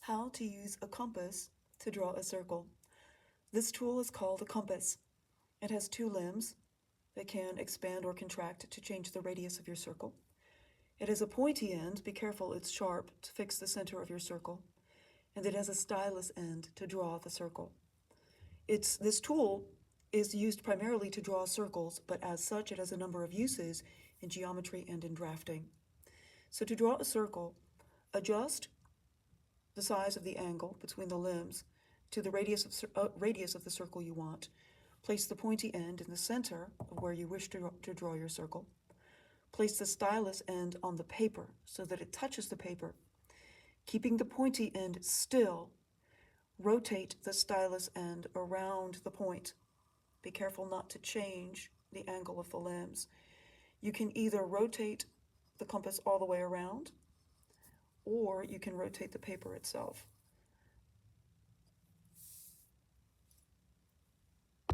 how to use a compass to draw a circle. This tool is called a compass. It has two limbs that can expand or contract to change the radius of your circle. It has a pointy end, be careful it's sharp, to fix the center of your circle. And it has a stylus end to draw the circle. This tool is used primarily to draw circles, but as such it has a number of uses in geometry and in drafting. So to draw a circle, adjust the size of the angle between the limbs to the radius of the circle you want. Place the pointy end in the center of where you wish to draw your circle. Place the stylus end on the paper so that it touches the paper. Keeping the pointy end still, rotate the stylus end around the point. Be careful not to change the angle of the limbs. You can either rotate the compass all the way around, or you can rotate the paper itself.